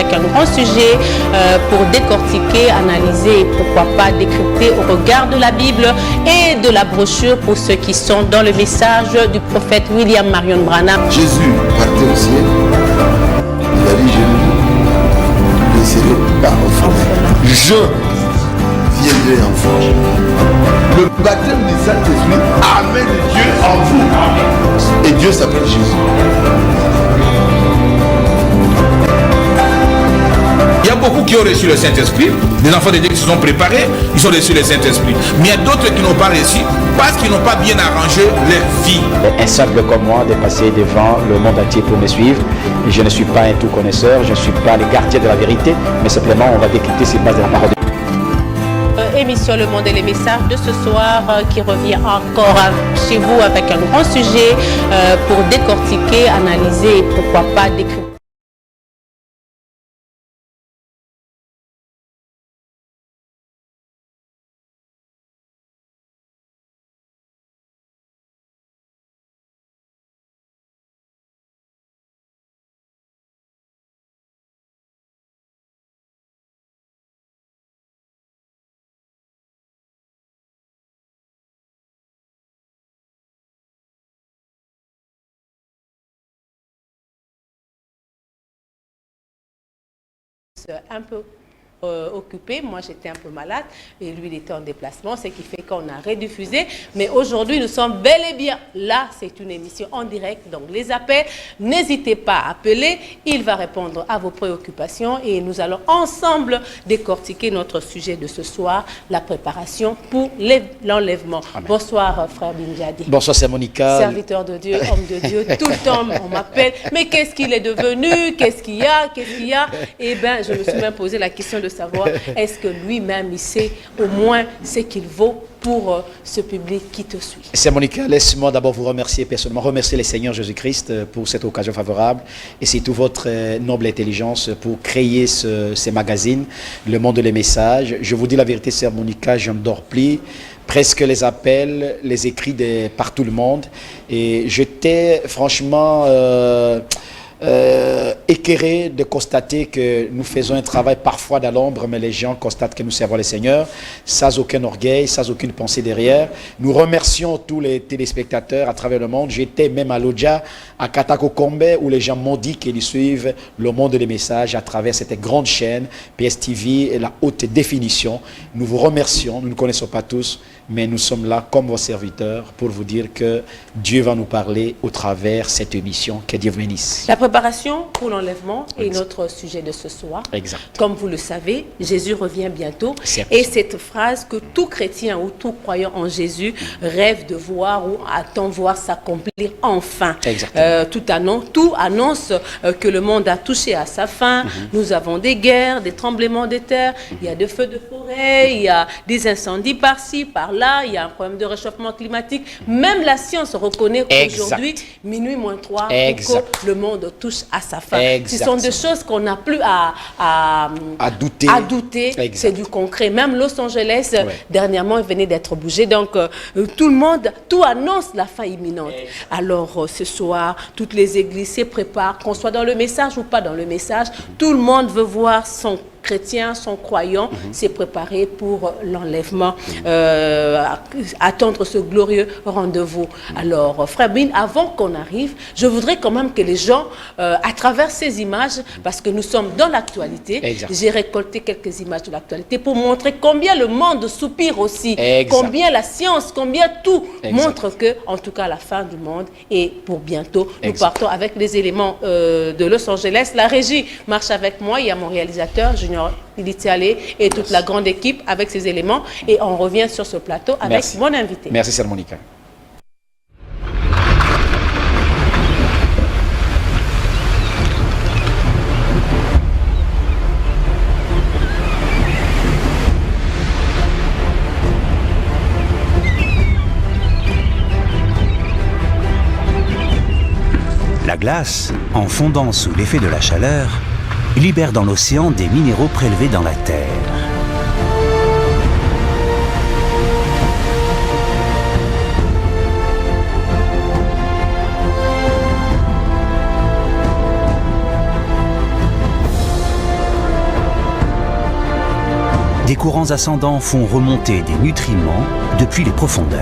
avec un grand sujet pour décortiquer, analyser et pourquoi pas décrypter au regard de la Bible et de la brochure pour ceux qui sont dans le message du prophète William Marion Branham. Jésus partait au ciel, il a dit je ne laisserai pas orphelin. Je viendrai en force. Le baptême du Saint-Esprit amène Dieu en vous. Et Dieu s'appelle Jésus. Il y a beaucoup qui ont reçu le Saint-Esprit, des enfants de Dieu qui se sont préparés, ils ont reçu le Saint-Esprit. Mais il y a d'autres qui n'ont pas reçu parce qu'ils n'ont pas bien arrangé leur vie. Un simple comme moi de passer devant le monde entier pour me suivre. Et je ne suis pas un tout connaisseur, je ne suis pas le gardien de la vérité, mais simplement on va décrypter ces bases de la parole de Dieu. Émission Le Monde et les messages de ce soir qui revient encore chez vous avec un grand sujet pour décortiquer, analyser et pourquoi pas décrypter. Un peu occupé, moi j'étais un peu malade et lui il était en déplacement, ce qui fait qu'on a rediffusé, mais aujourd'hui nous sommes bel et bien là, c'est une émission en direct, donc les appels, n'hésitez pas à appeler, il va répondre à vos préoccupations et nous allons ensemble décortiquer notre sujet de ce soir, la préparation pour l'enlèvement. Bonsoir frère Binjadi. Bonsoir c'est Monica. Serviteur de Dieu, homme de Dieu, tout le temps on m'appelle, mais qu'est-ce qu'il est devenu, qu'est-ce qu'il y a, et bien je me suis même posé la question de savoir est-ce que lui-même il sait au moins ce qu'il vaut pour ce public qui te suit. C'est Monica, laisse-moi d'abord vous remercier personnellement, remercier le Seigneur Jésus-Christ pour cette occasion favorable et c'est toute votre noble intelligence pour créer ces magazines, Le Monde et les messages. Je vous dis la vérité, c'est Monica, je ne dors plus. Presque les appels, les écrits par tout le monde et j'étais franchement écœuré de constater que nous faisons un travail parfois dans l'ombre, mais les gens constatent que nous servons le Seigneur, sans aucun orgueil, sans aucune pensée derrière. Nous remercions tous les téléspectateurs à travers le monde. J'étais même à Lodja, à Katakokombe, où les gens m'ont dit qu'ils suivent Le Monde des messages à travers cette grande chaîne, PSTV et la haute définition. Nous vous remercions, nous ne connaissons pas tous, mais nous sommes là comme vos serviteurs pour vous dire que Dieu va nous parler au travers cette émission. Que Dieu vous bénisse. La préparation pour l'enlèvement est notre sujet de ce soir. Exact. Comme vous le savez, Jésus revient bientôt. Et cette phrase que tout chrétien ou tout croyant en Jésus rêve de voir ou attend voir s'accomplir enfin. Tout annonce que le monde a touché à sa fin. Nous avons des guerres, des tremblements de terre, il y a des feux de forêt, il y a des incendies par-ci, par-là, il y a un problème de réchauffement climatique. Même la science reconnaît qu'aujourd'hui, minuit moins 3, que le monde touche à sa fin. Ce sont des choses qu'on n'a plus à douter. C'est du concret. Même Los Angeles, dernièrement, il venait d'être bougé. Donc, tout le monde, tout annonce la fin imminente. Alors, ce soir, toutes les églises se préparent, qu'on soit dans le message ou pas dans le message. Tout le monde veut voir son chrétiens, son croyant, s'est préparé pour l'enlèvement, attendre ce glorieux rendez-vous. Alors, frère Bin, avant qu'on arrive, je voudrais quand même que les gens, à travers ces images, parce que nous sommes dans l'actualité, j'ai récolté quelques images de l'actualité pour montrer combien le monde soupire aussi, combien la science, combien tout montre que, en tout cas, la fin du monde est pour bientôt. Nous partons avec les éléments de Los Angeles. La régie marche avec moi, il y a mon réalisateur, Junior Ilitialé et toute la grande équipe avec ces éléments et on revient sur ce plateau avec mon invité. Merci, Sœur Monica. La glace, en fondant sous l'effet de la chaleur, libère dans l'océan des minéraux prélevés dans la terre. des courants ascendants font remonter des nutriments depuis les profondeurs.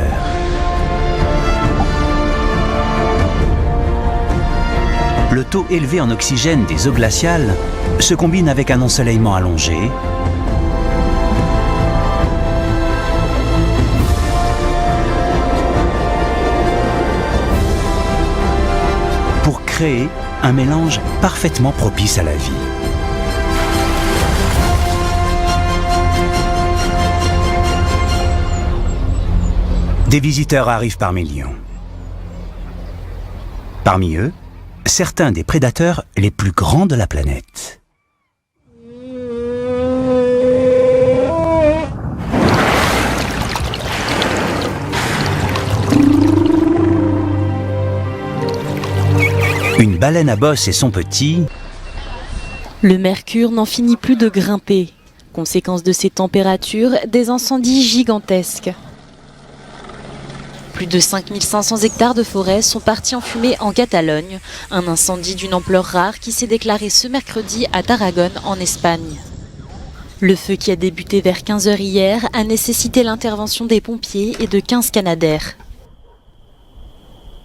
Le taux élevé en oxygène des eaux glaciales se combine avec un ensoleillement allongé, pour créer un mélange parfaitement propice à la vie. Des visiteurs arrivent par millions. Parmi eux, certains des prédateurs les plus grands de la planète. Une baleine à bosse et son petit. Le mercure n'en finit plus de grimper. Conséquence de ces températures, des incendies gigantesques. Plus de 5500 hectares de forêt sont partis en fumée en Catalogne, un incendie d'une ampleur rare qui s'est déclaré ce mercredi à Tarragone en Espagne. Le feu qui a débuté vers 15h hier a nécessité l'intervention des pompiers et de 15 Canadair.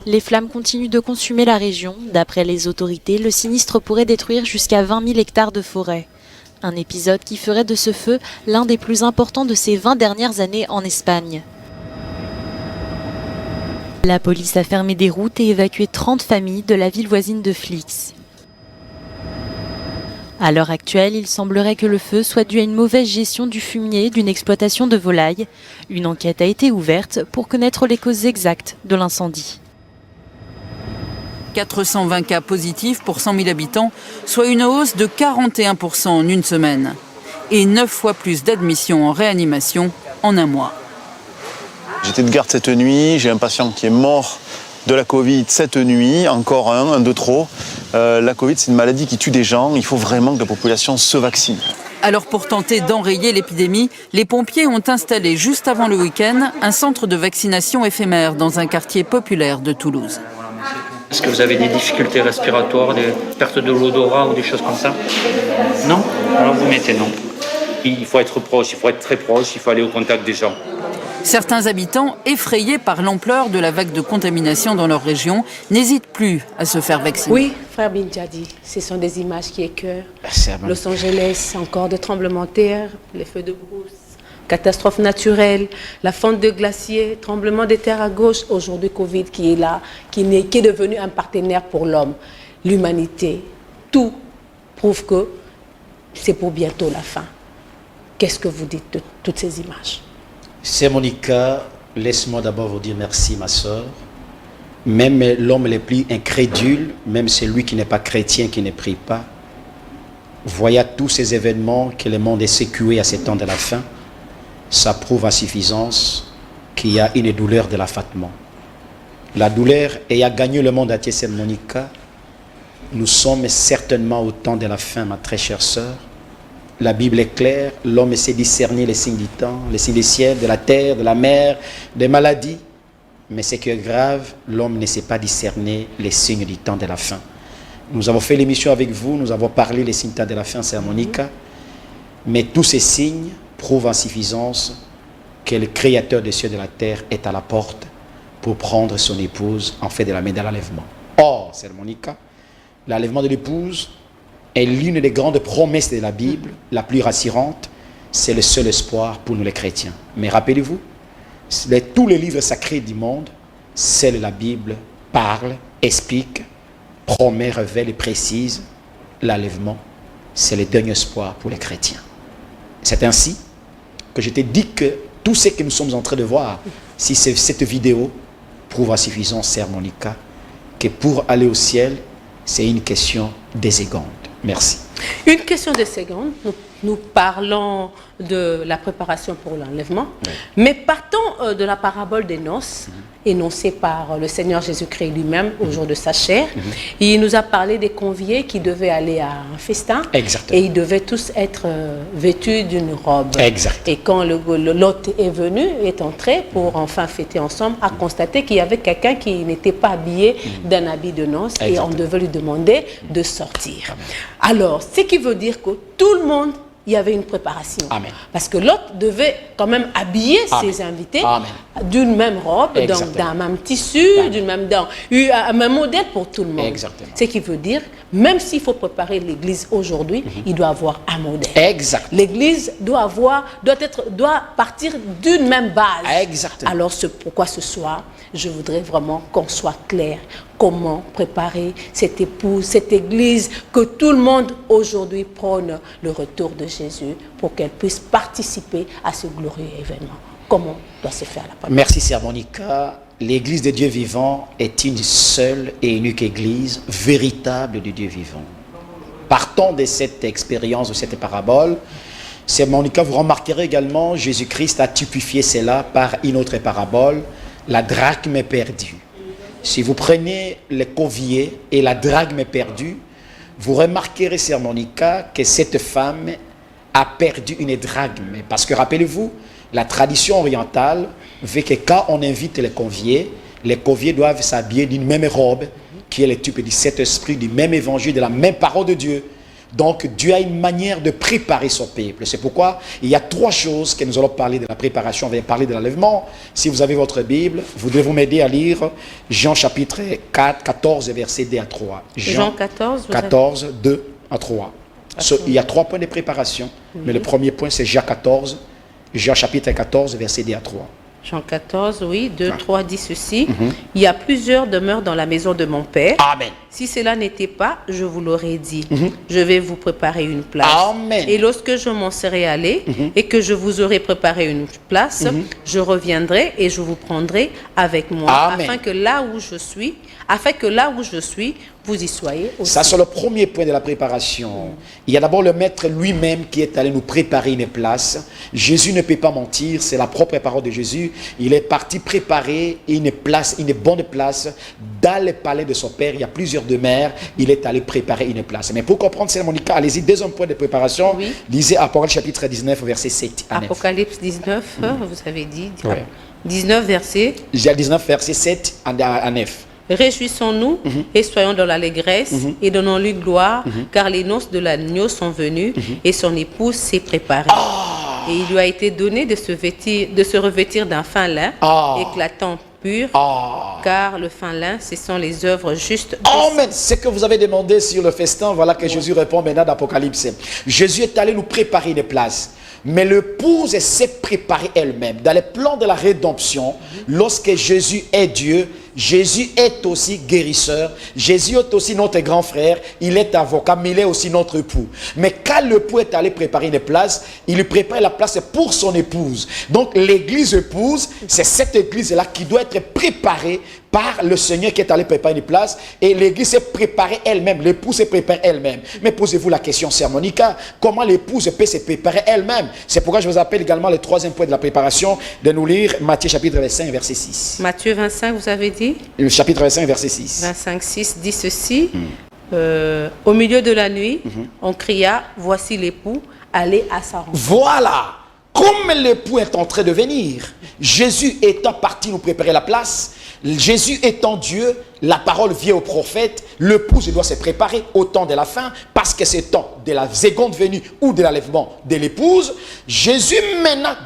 Les flammes continuent de consumer la région. D'après les autorités, le sinistre pourrait détruire jusqu'à 20 000 hectares de forêt. Un épisode qui ferait de ce feu l'un des plus importants de ces 20 dernières années en Espagne. La police a fermé des routes et évacué 30 familles de la ville voisine de Flix. À l'heure actuelle, il semblerait que le feu soit dû à une mauvaise gestion du fumier d'une exploitation de volailles. Une enquête a été ouverte pour connaître les causes exactes de l'incendie. 420 cas positifs pour 100 000 habitants, soit une hausse de 41% en une semaine. Et 9 fois plus d'admissions en réanimation en un mois. J'étais de garde cette nuit, j'ai un patient qui est mort de la Covid cette nuit, encore un de trop. La Covid, c'est une maladie qui tue des gens, il faut vraiment que la population se vaccine. Alors pour tenter d'enrayer l'épidémie, les pompiers ont installé juste avant le week-end un centre de vaccination éphémère dans un quartier populaire de Toulouse. Est-ce que vous avez des difficultés respiratoires, des pertes de l'odorat ou des choses comme ça? Non? Alors vous mettez non. Il faut être proche, il faut être très proche, il faut aller au contact des gens. Certains habitants, effrayés par l'ampleur de la vague de contamination dans leur région, n'hésitent plus à se faire vacciner. Oui, frère Bindjadi, ce sont des images qui écœurent. Los Angeles, encore de tremblements de terre, les feux de brousse, catastrophes naturelles, la fonte de glaciers, tremblement de terre à gauche, aujourd'hui Covid qui est là, qui est devenu un partenaire pour l'homme, l'humanité. Tout prouve que c'est pour bientôt la fin. Qu'est-ce que vous dites de toutes ces images? C'est Monica, laisse-moi d'abord vous dire merci ma soeur. Même l'homme le plus incrédule, même celui qui n'est pas chrétien, qui ne prie pas, voyant tous ces événements que le monde est secoué à ces temps de la fin, ça prouve à suffisance qu'il y a une douleur de l'affatement. La douleur ayant gagné le monde entier, c'est Monica. Nous sommes certainement au temps de la fin, ma très chère sœur. La Bible est claire, l'homme sait discerner les signes du temps, les signes des ciels, de la terre, de la mer, des maladies. Mais ce qui est grave, l'homme ne sait pas discerner les signes du temps de la fin. Nous avons fait l'émission avec vous, nous avons parlé des signes du temps de la fin, c'est Monica. Mais tous ces signes prouvent en suffisance que le Créateur des cieux et de la terre est à la porte pour prendre son épouse en fait de la main de l'enlèvement. Or, c'est Monica, l'enlèvement de l'épouse est l'une des grandes promesses de la Bible, la plus rassurante. C'est le seul espoir pour nous les chrétiens. Mais rappelez-vous, tous les livres sacrés du monde, seule la Bible parle, explique, promet, révèle et précise l'enlèvement. C'est le dernier espoir pour les chrétiens. C'est ainsi que je te dis que tout ce que nous sommes en train de voir, si cette vidéo prouve à suffisance, sœur Monica, que pour aller au ciel, c'est une question des secondes. Merci. Une question de secondes. Nous parlons de la préparation pour l'enlèvement, mais partons de la parabole des noces, énoncée par le Seigneur Jésus-Christ lui-même au jour de sa chair. Il nous a parlé des conviés qui devaient aller à un festin. Exactement. Et ils devaient tous être vêtus d'une robe. Exactement. Et quand l'hôte est venu, est entré pour enfin fêter ensemble, a constaté qu'il y avait quelqu'un qui n'était pas habillé d'un habit de noces. Et on devait lui demander de sortir. Alors, ce qui veut dire que tout le monde il y avait une préparation. Amen. Parce que l'autre devait quand même habiller ses invités d'une même robe, d'un même tissu, un même modèle pour tout le monde. Exactement. Ce qui veut dire, même s'il faut préparer l'église aujourd'hui, il doit avoir un modèle. Exactement. L'église doit partir d'une même base. Exactement. Alors c'est pourquoi ce soir, je voudrais vraiment qu'on soit clair. Comment préparer cette épouse, cette église, que tout le monde aujourd'hui prône le retour de Jésus pour qu'elle puisse participer à ce glorieux événement. Comment doit se faire la préparation? Merci, Sœur Monica. L'église de Dieu vivant est une seule et unique église véritable du Dieu vivant. Partons de cette expérience, de cette parabole. Sœur Monica, vous remarquerez également, Jésus-Christ a typifié cela par une autre parabole, la drachme perdue. Si vous prenez le covier et la drachme perdue, vous remarquerez, Sœur Monica, que cette femme a perdu une drachme. Parce que, rappelez-vous, la tradition orientale veut que quand on invite les conviés doivent s'habiller d'une même robe, qui est le type du Saint-Esprit, du même évangile, de la même parole de Dieu. Donc, Dieu a une manière de préparer son peuple. C'est pourquoi il y a 3 choses que nous allons parler de la préparation. On va parler de l'enlèvement. Si vous avez votre Bible, vous devez m'aider à lire Jean chapitre 14, versets 2 à 3. Jean 14, 2 à 3. Il y a 3 points de préparation. Mais le premier point, c'est Jean chapitre 14, versets 2 à 3. Jean 14, oui, 2, 3 dit ceci. Il y a plusieurs demeures dans la maison de mon Père. Amen. Si cela n'était pas, je vous l'aurais dit. Je vais vous préparer une place. Amen. Et lorsque je m'en serai allé et que je vous aurai préparé une place, je reviendrai et je vous prendrai avec moi. Amen. Afin que là où je suis, vous y soyez aussi. Ça, c'est le premier point de la préparation. Il y a d'abord le Maître lui-même qui est allé nous préparer une place. Jésus ne peut pas mentir, c'est la propre parole de Jésus. Il est parti préparer une place, une bonne place dans le palais de son Père. Il y a plusieurs demeures. Il est allé préparer une place. Mais pour comprendre, c'est Monica, allez-y, deuxième point de préparation. Oui. Lisez Apocalypse chapitre 19, verset 7 à 9. Apocalypse 19, vous avez dit. Ouais. 19 versets. Il y a 19 versets 7 à 9. Réjouissons-nous et soyons dans l'allégresse et donnons-lui gloire, car les noces de l'agneau sont venues et son épouse s'est préparée. Et il lui a été donné de se revêtir d'un fin lin éclatant, pur, car le fin lin, ce sont les œuvres justes. Amen. Ce que vous avez demandé sur le festin, voilà que Jésus répond maintenant d'Apocalypse. Jésus est allé nous préparer une place. Mais l'épouse s'est préparée elle-même. Dans le plan de la rédemption, lorsque Jésus est Dieu, Jésus est aussi guérisseur. Jésus est aussi notre grand frère. Il est avocat, mais il est aussi notre époux. Mais quand l'époux est allé préparer une place, il lui prépare la place pour son épouse. Donc l'église épouse, c'est cette église-là qui doit être préparée par le Seigneur qui est allé préparer une place. Et l'église s'est préparée elle-même. L'épouse s'est préparée elle-même. Mais posez-vous la question, Sœur Monica, comment l'épouse peut se préparer elle-même? C'est pourquoi je vous appelle également le troisième point de la préparation, de nous lire Matthieu chapitre 25, verset 6. Matthieu 25, vous avez dit? Le chapitre 25, verset 6. 25, 6 dit ceci. Au milieu de la nuit, on cria, voici l'époux, allez à sa rencontre. Voilà. Comme l'époux est en train de venir, Jésus étant parti nous préparer la place, Jésus étant Dieu, la parole vient au prophète, l'épouse doit se préparer au temps de la fin, parce que c'est le temps de la seconde venue ou de l'enlèvement de l'épouse. Jésus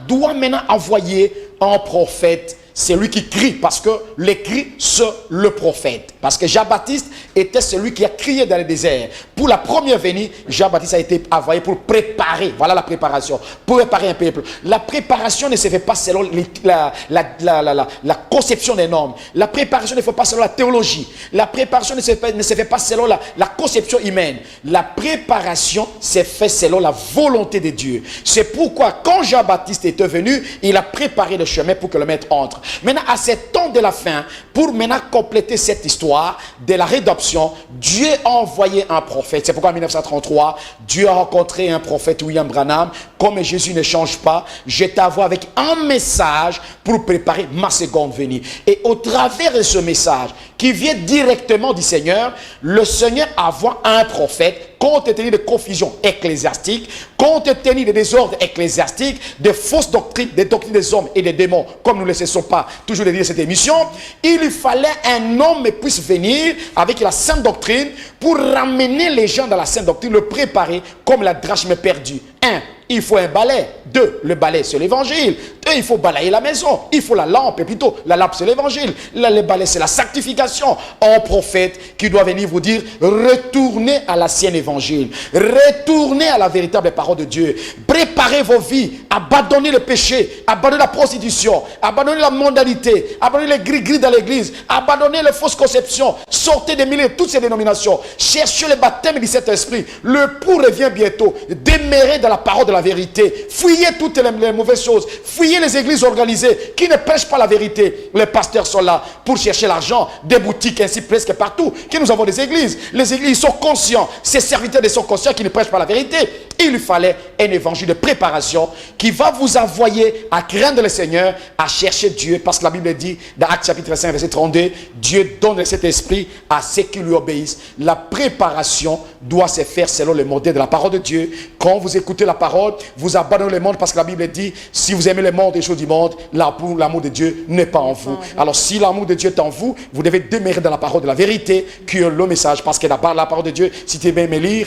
doit envoyer un prophète. C'est lui qui crie, parce que le cri, c'est le prophète. Parce que Jean-Baptiste était celui qui a crié dans le désert. Pour la première venue, Jean-Baptiste a été envoyé pour préparer. Voilà la préparation. Pour préparer un peuple. La préparation ne se fait pas selon la conception des normes. La préparation ne se fait pas selon la théologie. La préparation ne se fait pas selon la conception humaine. La préparation se fait selon la volonté de Dieu. C'est pourquoi, quand Jean-Baptiste était venu, il a préparé le chemin pour que le maître entre. Maintenant, à ce temps de la fin, pour maintenant compléter cette histoire de la rédemption, Dieu a envoyé un prophète. C'est pourquoi en 1933, Dieu a rencontré un prophète, William Branham. Comme Jésus ne change pas, je t'envoie avec un message pour préparer ma seconde venue. Et au travers de ce message, qui vient directement du Seigneur, le Seigneur envoie un prophète compte tenu des confusions ecclésiastiques, compte tenu des désordres ecclésiastiques, des fausses doctrines, des doctrines des hommes et des démons, comme nous ne cessons pas toujours de dire cette émission, il lui fallait un homme qui puisse venir avec la sainte doctrine pour ramener les gens dans la sainte doctrine, le préparer comme la drachme perdue. 1. Il faut un balai. 2. Le balai, c'est l'évangile. 2. Il faut balayer la maison. Il faut la lampe, et plutôt la lampe, c'est l'évangile. Le balai, c'est la sanctification. Un prophète qui doit venir vous dire, retournez à l'ancien évangile. Retournez à la véritable parole de Dieu. Préparez vos vies. Abandonnez le péché. Abandonnez la prostitution. Abandonnez la mondanité. Abandonnez les gris-gris dans l'église. Abandonnez les fausses conceptions. Sortez des milieux de toutes ces dénominations. Cherchez le baptême du Saint-Esprit. Le pour revient bientôt. Demeurez dans la parole de la vérité. Fuyez toutes les mauvaises choses. Fuyez les églises organisées qui ne prêchent pas la vérité. Les pasteurs sont là pour chercher l'argent. Des boutiques ainsi presque partout. Que nous avons des églises. Les églises sont conscients. Ces serviteurs sont conscients qui ne prêchent pas la vérité. Il lui fallait un évangile de préparation qui va vous envoyer à craindre le Seigneur, à chercher Dieu. Parce que la Bible dit dans Actes chapitre 5 verset 32, Dieu donne cet esprit à ceux qui lui obéissent. La préparation doit se faire selon le modèle de la parole de Dieu. Quand vous écoutez la parole, vous abandonnez le monde parce que la Bible dit, si vous aimez le monde et les choses du monde, l'amour de Dieu n'est pas en vous. Alors si l'amour de Dieu est en vous, vous devez demeurer dans la parole de la vérité, qui est le message. Parce que la parole de Dieu, si tu veux me lire,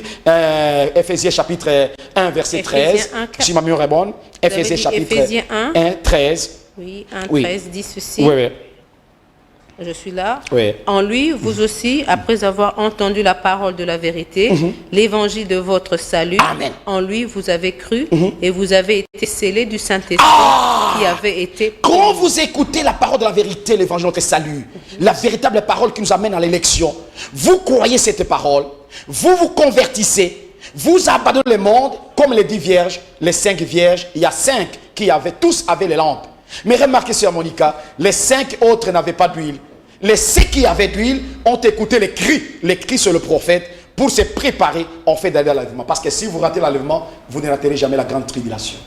Ephésiens chapitre 1 verset 13, si ma mémoire est bonne, Ephésiens chapitre 1, 13. Oui, 1, 13 dit ceci. Oui, oui. Je suis là. Oui. En lui, vous aussi, après avoir entendu la parole de la vérité, l'évangile de votre salut, Amen. En lui, vous avez cru et vous avez été scellés du Saint-Esprit qui avait été... Quand vous écoutez la parole de la vérité, l'évangile de notre salut, la véritable parole qui nous amène à l'élection, vous croyez cette parole, vous vous convertissez, vous abandonnez le monde comme les 10 vierges, les 5 vierges. Il y a 5 qui tous avaient les lampes. Mais remarquez, sœur Monica, les 5 autres n'avaient pas d'huile. Les 5 qui avaient d'huile ont écouté les cris sur le prophète pour se préparer en fait d'aller à l'enlèvement. Parce que si vous ratez l'enlèvement, vous ne raterez jamais la grande tribulation.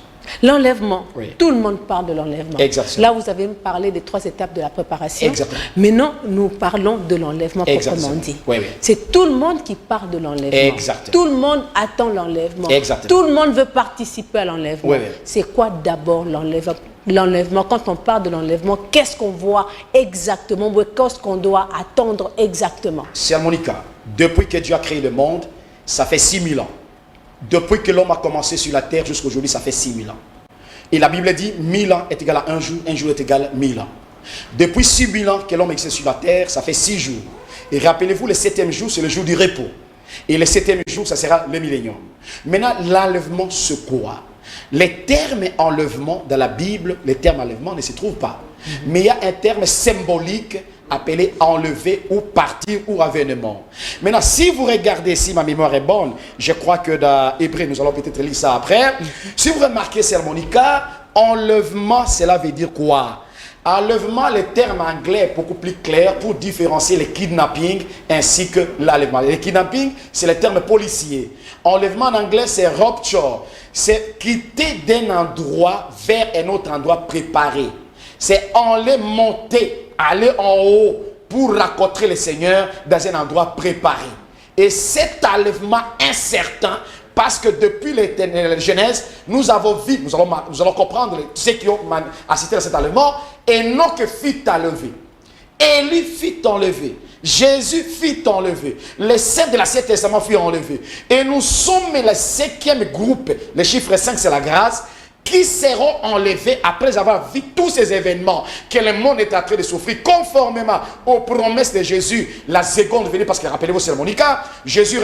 L'enlèvement, oui. Tout le monde parle de l'enlèvement. Exactement. Là, vous avez parlé des 3 étapes de la préparation. Exactement. Maintenant, nous parlons de l'enlèvement proprement dit. Oui, oui. C'est tout le monde qui parle de l'enlèvement. Exactement. Tout le monde attend l'enlèvement. Exactement. Tout le monde veut participer à l'enlèvement. Oui, oui. C'est quoi d'abord l'enlèvement? Quand on parle de l'enlèvement, qu'est-ce qu'on voit exactement? Qu'est-ce qu'on doit attendre exactement? Sœur Monica, depuis que Dieu a créé le monde, ça fait 6000 ans. Depuis que l'homme a commencé sur la terre jusqu'à aujourd'hui, ça fait 6000 ans. Et la Bible dit 1000 ans est égal à un jour est égal à 1000 ans. Depuis 6000 ans que l'homme existe sur la terre, ça fait 6 jours. Et rappelez-vous, le 7e jour, c'est le jour du repos. Et le 7e jour, ça sera le millénium. Maintenant, l'enlèvement, c'est quoi? Les termes enlèvement dans la Bible, les termes enlèvement ne se trouvent pas. Mais il y a un terme symbolique appelé enlever ou partir ou avènement. Maintenant, si vous regardez, si ma mémoire est bonne, je crois que dans Hébreu, nous allons peut-être lire ça après. Si vous remarquez, sœur Monica, enlèvement, cela veut dire quoi? Enlèvement, le terme anglais est beaucoup plus clair pour différencier le kidnapping ainsi que l'enlèvement. Le kidnapping, c'est le terme policier. Enlèvement en anglais, c'est rupture. C'est quitter d'un endroit vers un autre endroit préparé. C'est monter, aller en haut pour rencontrer le Seigneur dans un endroit préparé. Et cet enlèvement incertain, parce que depuis la Genèse, nous avons vu, nous allons comprendre ceux qui ont assisté à cet enlèvement, Enoch fit enlever, Élie fit enlever, Jésus fit enlever, les saints de l'Ancien Testament furent enlevés. Et nous sommes le 5e groupe, le chiffre 5 c'est la grâce, qui seront enlevés après avoir vu tous ces événements que le monde est en train de souffrir conformément aux promesses de Jésus. La seconde venue, parce que rappelez-vous, c'est Monica, Jésus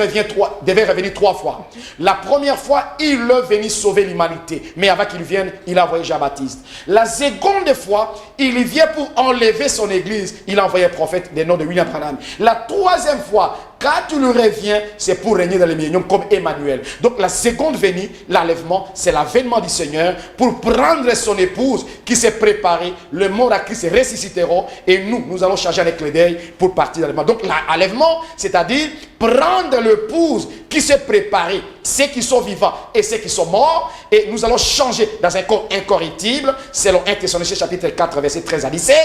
devait revenir 3 fois. La première fois, il est venu sauver l'humanité. Mais avant qu'il vienne, il a envoyé Jean-Baptiste. La seconde fois, il vient pour enlever son église. Il a envoyé un prophète du nom de William Branham. La 3e fois, quand il revient, c'est pour régner dans le millénium comme Emmanuel. Donc la seconde venue, l'enlèvement, c'est l'avènement du Seigneur pour prendre son épouse qui s'est préparée. Le mort à Christ se ressusciteront et nous allons charger avec les deuils pour partir d'enlèvement. Donc l'enlèvement, c'est-à-dire prendre l'épouse qui s'est préparée, ceux qui sont vivants et ceux qui sont morts, et nous allons changer dans un corps incorruptible, selon 1 Thessaloniciens chapitre 4, verset 13 à 17.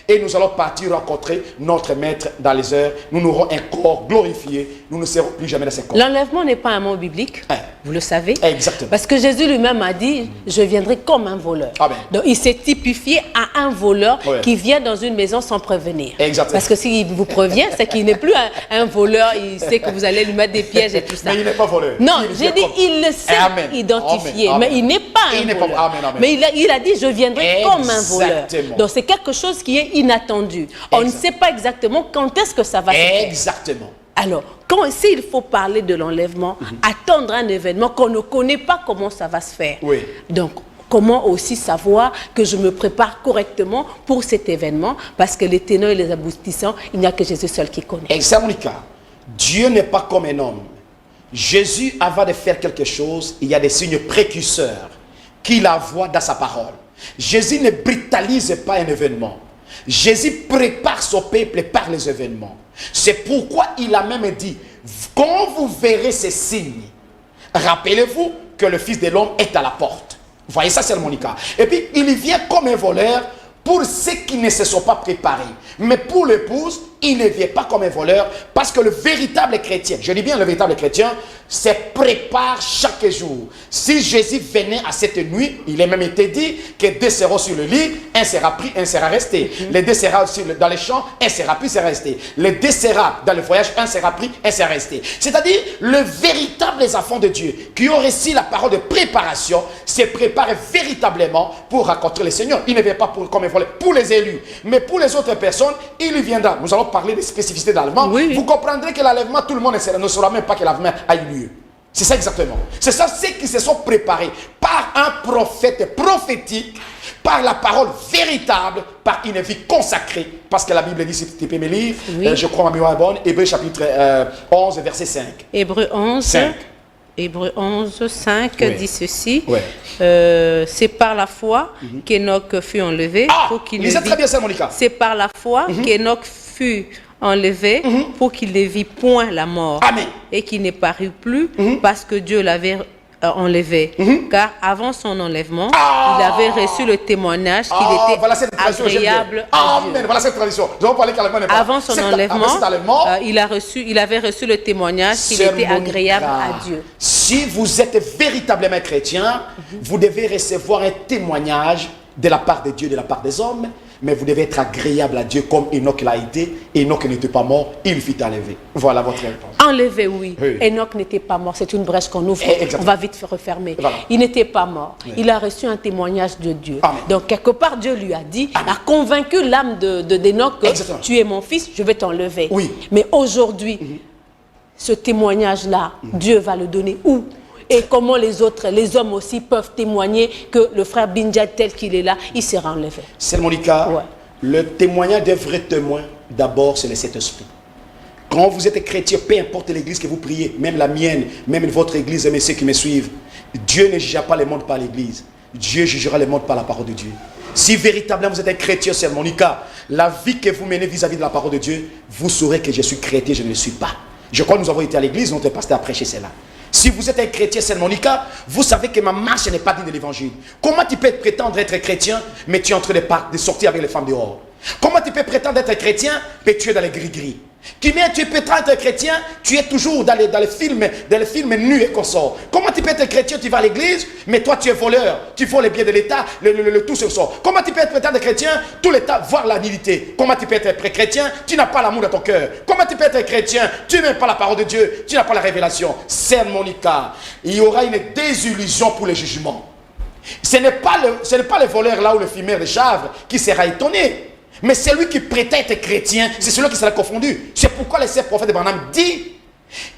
et nous allons partir rencontrer notre Maître dans les heures. Nous n'aurons un corps glorifié. Nous ne serons plus jamais dans ce corps. L'enlèvement n'est pas un mot biblique, vous le savez. Exactement. Parce que Jésus lui-même a dit, je viendrai comme un voleur. Amen. Donc il s'est typifié à un voleur qui vient dans une maison sans prévenir. Exactement. Parce que s'il vous prévient, c'est qu'il n'est plus un voleur, il sait que vous allez lui mettre des pièges et tout ça. Mais il n'est pas voleur. Non, j'ai dit, il le sait identifier, mais il n'est pas un voleur. Mais il a dit, je viendrai comme un voleur. Donc c'est quelque chose qui est inattendu. On ne sait pas exactement quand est-ce que ça va se faire. Exactement. Alors, s'il faut parler de l'enlèvement, attendre un événement qu'on ne connaît pas comment ça va se faire. Oui. Donc, comment aussi savoir que je me prépare correctement pour cet événement? Parce que les tenants et les aboutissants, il n'y a que Jésus seul qui connaît. Exactement. Dieu n'est pas comme un homme. Jésus, avant de faire quelque chose, il y a des signes précurseurs qu'il envoie dans sa parole. Jésus ne brutalise pas un événement. Jésus prépare son peuple par les événements. C'est pourquoi il a même dit, quand vous verrez ces signes, rappelez-vous que le Fils de l'homme est à la porte. Vous voyez ça, c'est le Monica. Et puis, il vient comme un voleur pour ceux qui ne se sont pas préparés. Mais pour l'épouse, il ne vient pas comme un voleur parce que le véritable chrétien, je dis bien le véritable chrétien, se prépare chaque jour. Si Jésus venait à cette nuit, il a même été dit que deux seront sur le lit, un sera pris, un sera resté. Les deux sera dans les champs, un sera pris, un sera resté. Les deux sera dans le voyage, un sera pris, un sera resté. C'est-à-dire, le véritable enfant de Dieu qui ont reçu la parole de préparation se prépare véritablement pour rencontrer le Seigneur. Il ne vient pas comme un voleur pour les élus, mais pour les autres personnes, il viendra. Nous allons parler des spécificités de l'enlèvement. Oui. Vous comprendrez que l'enlèvement, tout le monde ne saura même pas que l'enlèvement a eu lieu. C'est ça exactement. C'est ça, ceux qui se sont préparés par un prophète prophétique, par la parole véritable, par une vie consacrée. Parce que la Bible dit, si tu peux me lire, je crois ma mémoire est bonne, Hébreux chapitre 11, verset 5. Hébreux 11, 5. Hébreux 11, 5 dit ceci. C'est par la foi qu'Enoch fut enlevé. Lisez très bien ça, Monica. C'est par la foi qu'Enoch fut enlevé pour qu'il ne vit point la mort. Amen. Et qu'il ne parut plus parce que Dieu l'avait enlevé. Car avant son enlèvement, il avait reçu le témoignage qu'il était agréable à Dieu. Amen. Voilà cette tradition. Avant son enlèvement, il avait reçu le témoignage qu'il était agréable à Dieu. Si vous êtes véritablement chrétien, vous devez recevoir un témoignage de la part de Dieu, de la part des hommes, mais vous devez être agréable à Dieu comme Enoch l'a été. Enoch n'était pas mort, il fut enlevé. Voilà votre réponse. Enlevé, oui. Enoch n'était pas mort, c'est une brèche qu'on ouvre, on va vite refermer. Voilà. Il n'était pas mort, il a reçu un témoignage de Dieu. Amen. Donc quelque part, Dieu lui a dit, a convaincu l'âme d'Enoch que tu es mon fils, je vais t'enlever. Oui. Mais aujourd'hui, ce témoignage-là, Dieu va le donner où? Et comment les hommes aussi peuvent témoigner que le frère Binja tel qu'il est là, il sera enlevé. C'est Monica, le témoignage des vrais témoins, d'abord, c'est le Saint-Esprit. Quand vous êtes chrétien, peu importe l'église que vous priez, même la mienne, même votre église, et ceux qui me suivent, Dieu ne jugera pas le monde par l'église. Dieu jugera le monde par la parole de Dieu. Si véritablement vous êtes un chrétien, c'est Monica, la vie que vous menez vis-à-vis de la parole de Dieu, vous saurez que je suis chrétien, je ne le suis pas. Je crois que nous avons été à l'église, notre pasteur a prêché cela. Si vous êtes un chrétien, c'est Monica, vous savez que ma marche n'est pas digne de l'évangile. Comment tu peux prétendre être chrétien, mais tu es en train de sortir avec les femmes dehors? Comment tu peux prétendre être chrétien, mais tu es dans les gris-gris? Tu peux être chrétien, tu es toujours dans les films nus et consorts. Comment tu peux être chrétien, tu vas à l'église, mais toi tu es voleur, tu voles les biens de l'État, le tout sur sort. Comment tu peux être prétendre chrétien, tout l'État voir la nudité? Comment tu peux être chrétien, tu n'as pas l'amour dans ton cœur? Comment tu peux être chrétien, tu n'aimes pas la parole de Dieu, tu n'as pas la révélation? C'est Monica, il y aura une désillusion pour le jugement. Ce n'est pas le voleur là ou le fumeur de chanvre qui sera étonné. Mais celui qui prétend être chrétien, c'est celui qui sera confondu. C'est pourquoi le Saint prophète Branham dit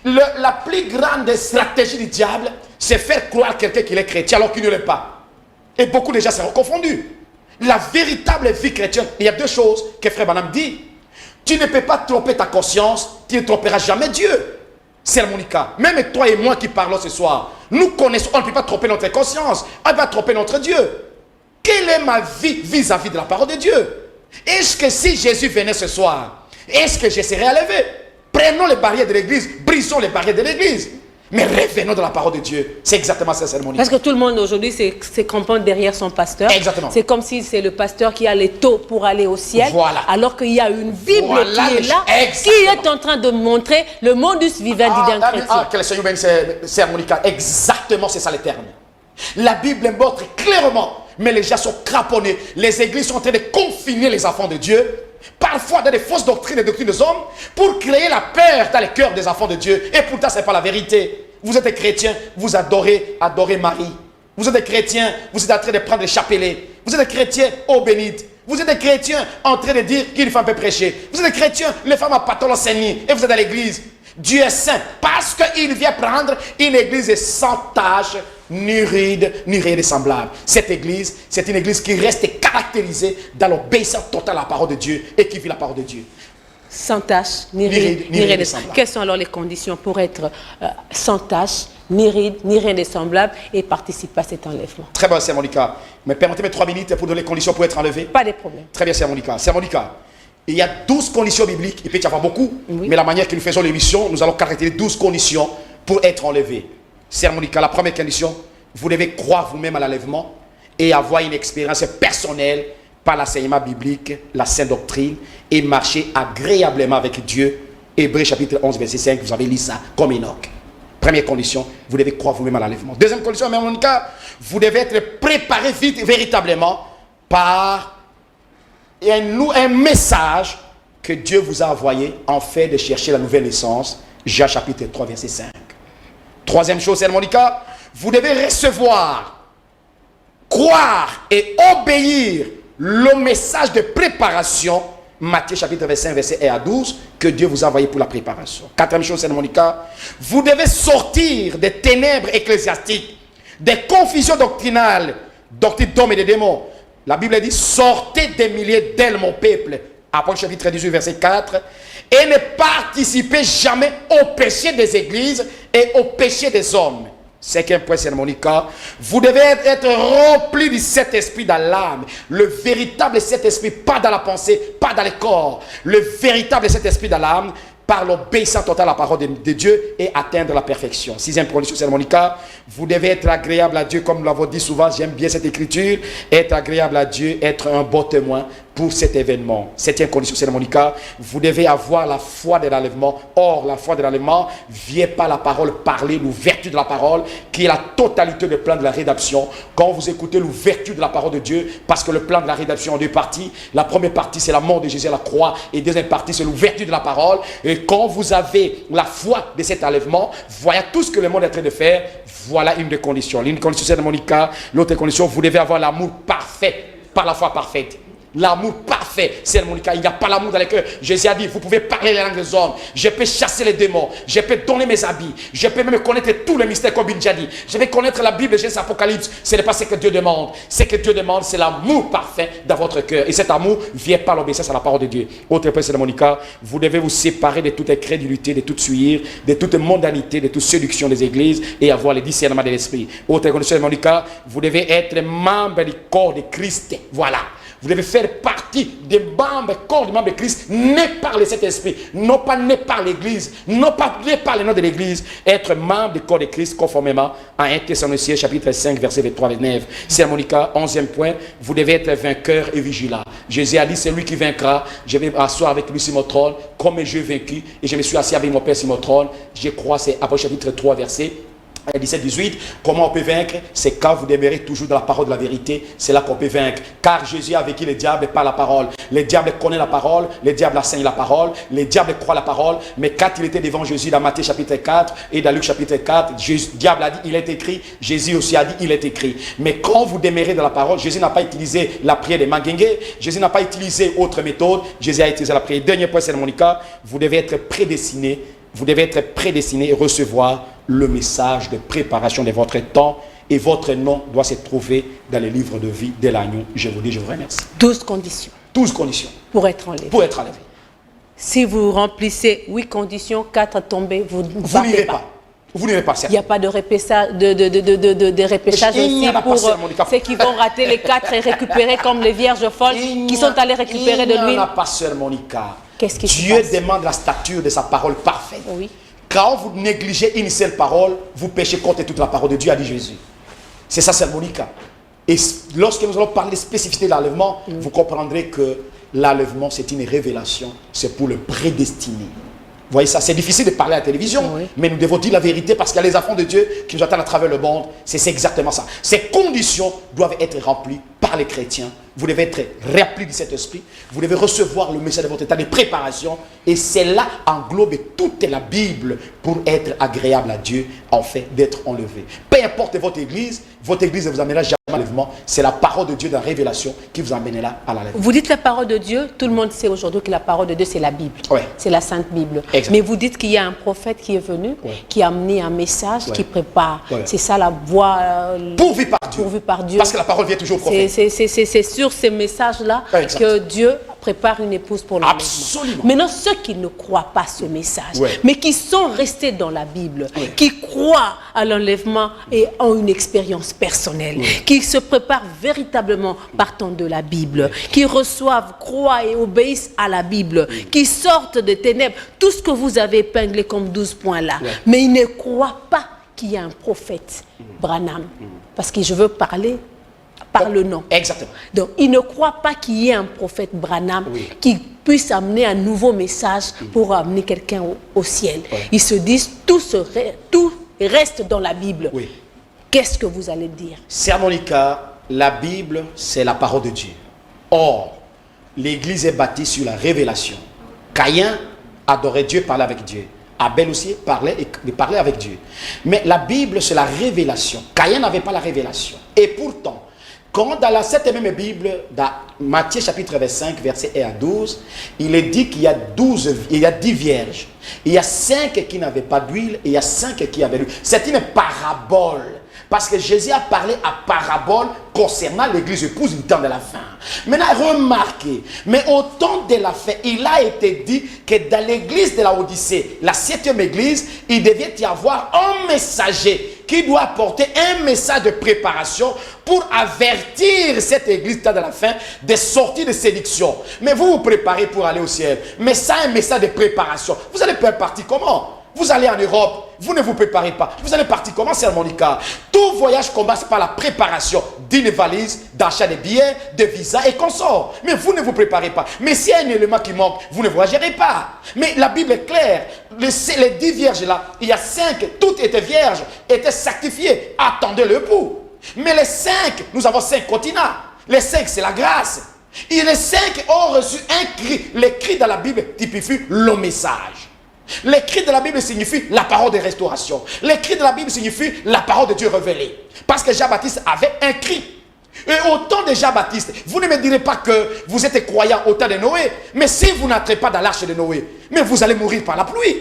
la plus grande stratégie du diable, c'est faire croire quelqu'un qu'il est chrétien alors qu'il ne l'est pas. Et beaucoup de gens seront confondus. La véritable vie chrétienne, il y a deux choses que frère Branham dit. Tu ne peux pas tromper ta conscience, tu ne tromperas jamais Dieu. C'est Monica. Même toi et moi qui parlons ce soir, nous connaissons, on ne peut pas tromper notre conscience, on va tromper notre Dieu. Quelle est ma vie vis-à-vis de la parole de Dieu? Est-ce que si Jésus venait ce soir, est-ce que je serais enlevé? Prenons les barrières de l'église, brisons les barrières de l'église. Mais revenons de la parole de Dieu. C'est exactement ça, Sœur Monica. Parce que tout le monde aujourd'hui se campe derrière son pasteur. Exactement. C'est comme si c'est le pasteur qui a les taux pour aller au ciel. Voilà. Alors qu'il y a une Bible Voilà, qui est là, exactement. qui est en train de montrer le modus vivendi d'un chrétien. Que le Seigneur bénisse Sœur Monica. Exactement, c'est ça les termes. La Bible montre clairement, mais les gens sont cramponnés. Les églises sont en train de confiner les enfants de Dieu. Parfois dans des fausses doctrines et doctrines des hommes pour créer la peur dans les cœurs des enfants de Dieu. Et pourtant, ce n'est pas la vérité. Vous êtes des chrétiens, vous adorez Marie. Vous êtes des chrétiens, vous êtes en train de prendre les chapelets. Vous êtes des chrétiens, ô bénite. Vous êtes des chrétiens en train de dire qu'une femme peut prêcher. Vous êtes des chrétiens, les femmes à pas l'enseigner. Et vous êtes dans l'église. Dieu est saint parce qu'il vient prendre une église sans tache, ni ride, ni rien de semblable. Cette église, c'est une église qui reste caractérisée dans l'obéissance totale à la parole de Dieu et qui vit la parole de Dieu. Sans tache, ni rien de semblable. Quelles sont alors les conditions pour être sans tache, ni ride, ni rien de semblable et participer à cet enlèvement? Très bien, Sœur Monica. Mais permettez-moi 3 minutes pour donner les conditions pour être enlevé. Pas de problème. Très bien, Sœur Monica. Sœur Monica, il y a 12 conditions bibliques. Il peut y avoir beaucoup, oui. Mais la manière que nous faisons l'émission, nous allons caractériser 12 conditions pour être enlevé. Sœur Monica, la première condition, vous devez croire vous-même à l'enlèvement et avoir une expérience personnelle par l'enseignement biblique, la sainte doctrine et marcher agréablement avec Dieu. Hébreux chapitre 11, verset 5, vous avez lu ça comme Enoch. Première condition, vous devez croire vous-même à l'enlèvement. Deuxième condition, Sœur Monica, vous devez être préparé véritablement par un message que Dieu vous a envoyé en fait de chercher la nouvelle naissance. Jean chapitre 3, verset 5. Troisième chose, Sœur Monica, vous devez recevoir, croire et obéir le message de préparation, Matthieu chapitre 25, verset 1 à 12, que Dieu vous a envoyé pour la préparation. Quatrième chose, Sœur Monica, vous devez sortir des ténèbres ecclésiastiques, des confusions doctrinales, doctrine d'hommes et de démons. La Bible dit, sortez des milliers d'ailes, mon peuple. Apocalypse chapitre 18, verset 4. Et ne participez jamais au péché des églises et au péché des hommes. Cinquième point, Sœur Monica, vous devez être rempli du Saint-Esprit dans l'âme. Le véritable Saint-Esprit, pas dans la pensée, pas dans le corps. Le véritable Saint-Esprit dans l'âme, par l'obéissance totale à la parole de Dieu et atteindre la perfection. Sixième condition, Sœur Monica, vous devez être agréable à Dieu, comme nous l'avons dit souvent, j'aime bien cette écriture, être agréable à Dieu, être un bon témoin pour cet événement. Septième condition, Sœur Monica, vous devez avoir la foi de l'enlèvement. Or, la foi de l'enlèvement vient par la parole parlée, l'ouverture de la parole, qui est la totalité du plan de la rédemption. Quand vous écoutez l'ouverture de la parole de Dieu, parce que le plan de la rédemption en deux parties, la première partie c'est la mort de Jésus à la croix, et la deuxième partie c'est l'ouverture de la parole. Et quand vous avez la foi de cet enlèvement, voyez tout ce que le monde est en train de faire, voilà une des conditions. L'une condition, Sœur Monica, l'autre condition, vous devez avoir l'amour parfait, par la foi parfaite. L'amour parfait, Sœur Monica, il n'y a pas l'amour dans les cœurs. Jésus a dit, vous pouvez parler les langues des hommes, je peux chasser les démons, je peux donner mes habits, je peux même connaître tous les mystères comme il a dit. Je vais connaître la Bible, Genèse, Apocalypse. Ce n'est pas ce que Dieu demande. Ce que Dieu demande, c'est l'amour parfait dans votre cœur. Et cet amour vient par l'obéissance à la parole de Dieu. Autre point, Sœur Monica, vous devez vous séparer de toute incrédulité, de toute suire, de toute mondanité, de toute séduction des églises et avoir le discernement de l'esprit. Autre condition, Sœur Monica, vous devez être membre du corps de Christ. Voilà. Vous devez faire partie des membres, corps du membre de Christ, né par le Saint-Esprit, non pas né par l'Église, non pas né par le nom de l'Église, être membre du corps de Christ conformément à 1 Thessaloniciens chapitre 5, verset 23 à 29. Sœur Monica, 11e point, vous devez être vainqueur et vigilant. Jésus a dit, c'est lui qui vaincra, je vais m'asseoir avec lui sur mon trône, comme je vaincu, et je me suis assis avec mon Père sur mon trône. Je crois, c'est Apocalypse chapitre 3, verset 17-18, comment on peut vaincre? C'est quand vous demeurez toujours dans la parole de la vérité, c'est là qu'on peut vaincre. Car Jésus a vaincu le diable par la parole. Le diable connaît la parole, le diable enseigne la parole, le diable croit la parole. Mais quand il était devant Jésus dans Matthieu chapitre 4 et dans Luc chapitre 4, le diable a dit, il est écrit. Jésus aussi a dit, il est écrit. Mais quand vous demeurez dans la parole, Jésus n'a pas utilisé la prière de Mangengue, Jésus n'a pas utilisé autre méthode, Jésus a utilisé la prière. Dernier point, Sœur Monica, vous devez être prédestiné. Vous devez être prédestiné et recevoir le message de préparation de votre temps et votre nom doit se trouver dans le livre de vie de l'agneau. Je vous dis, je vous remercie. 12 conditions. 12 conditions. Pour être enlevé. Pour être enlevé. Si vous remplissez 8 conditions, 4 tombées, vous n'irez pas. Vous n'irez pas, il n'y a pas de repêchage, de repêchage aussi pour ceux qui vont rater les 4 et récupérer comme les vierges folles qui sont allées récupérer de l'huile. Il n'y en a pas, Sœur Monica. Qu'est-ce qui Dieu demande la stature de sa parole parfaite. Oui. Quand vous négligez une seule parole, vous péchez contre toute la parole de Dieu, a dit Jésus. C'est ça, Sermonica. Et lorsque nous allons parler de spécificité de l'enlèvement, vous comprendrez que l'enlèvement, c'est une révélation, c'est pour le prédestiné. Vous voyez ça, c'est difficile de parler à la télévision, mais nous devons dire la vérité parce qu'il y a les enfants de Dieu qui nous attendent à travers le monde. C'est exactement ça. Ces conditions doivent être remplies par les chrétiens. Vous devez être remplis de cet esprit. Vous devez recevoir le message de votre état de préparation. Et cela englobe toute la Bible pour être agréable à Dieu, en fait, d'être enlevé. Peu importe votre église ne vous amènera jamais à l'enlèvement. C'est la parole de Dieu dans la révélation qui vous amènera à l'enlèvement. Vous dites la parole de Dieu, tout le monde sait aujourd'hui que la parole de Dieu, c'est la Bible. C'est la Sainte Bible. Exactement. Mais vous dites qu'il y a un prophète qui est venu, qui a amené un message, qui prépare. C'est ça la voie pourvue par Dieu. Parce que la parole vient toujours au prophète. C'est sur ces messages-là que Dieu prépare une épouse pour l'enlèvement. Absolument. Maintenant, ceux qui ne croient pas ce message, mais qui sont restés dans la Bible, qui croient à l'enlèvement et ont une expérience personnelle, qui se préparent véritablement partant de la Bible, qui reçoivent, croient et obéissent à la Bible, qui sortent des ténèbres, tout ce que vous avez épinglé comme 12 points là, mais ils ne croient pas qu'il y a un prophète, Branham, parce que je veux parler par le nom. Exactement. Donc, ils ne croient pas qu'il y ait un prophète Branham qui puisse amener un nouveau message pour amener quelqu'un au ciel. Ils se disent, tout reste dans la Bible. Qu'est-ce que vous allez dire? Sermonica, la Bible, c'est la parole de Dieu. Or, l'Église est bâtie sur la révélation. Caïn adorait Dieu, parlait avec Dieu. Abel aussi parlait avec Dieu. Mais la Bible, c'est la révélation. Caïn n'avait pas la révélation. Et pourtant, quand dans cette même Bible, dans Matthieu chapitre 25, verset 1 à 12, il est dit qu'il y a 10 vierges. Il y a 5 qui n'avaient pas d'huile et il y a 5 qui avaient l'huile. C'est une parabole. Parce que Jésus a parlé à parabole concernant l'église épouse du temps de la fin. Maintenant, remarquez, mais au temps de la fin, il a été dit que dans l'église de la Odyssée, la 7e église, il devait y avoir un messager qui doit apporter un message de préparation pour avertir cette église du temps de la fin des sorties de séduction. Mais vous vous préparez pour aller au ciel. Mais ça, un message de préparation. Vous allez partir comment? Vous allez en Europe, vous ne vous préparez pas. Vous allez partir comment, Sermonica? Tout voyage commence par la préparation d'une valise, d'achat de billets, de visas et consorts. Mais vous ne vous préparez pas. Mais s'il y a un élément qui manque, vous ne voyagerez pas. Mais la Bible est claire. Les 10 vierges là, il y a 5, toutes étaient vierges, étaient sacrifiées, attendaient le époux. Mais les 5, nous avons 5 continents. Les 5, c'est la grâce. Et les 5 ont reçu un cri. Les cris dans la Bible typifient le message. Les cris de la Bible signifient la parole de restauration. Les cris de la Bible signifient la parole de Dieu révélée. Parce que Jean-Baptiste avait un cri. Et au temps de Jean-Baptiste, vous ne me direz pas que vous êtes croyant au temps de Noé. Mais si vous n'entrez pas dans l'arche de Noé, mais vous allez mourir par la pluie.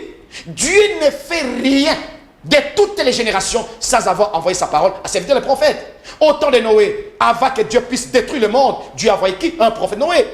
Dieu ne fait rien de toutes les générations sans avoir envoyé sa parole à servir les prophètes. Au temps de Noé, avant que Dieu puisse détruire le monde, Dieu a envoyé qui? Un prophète Noé.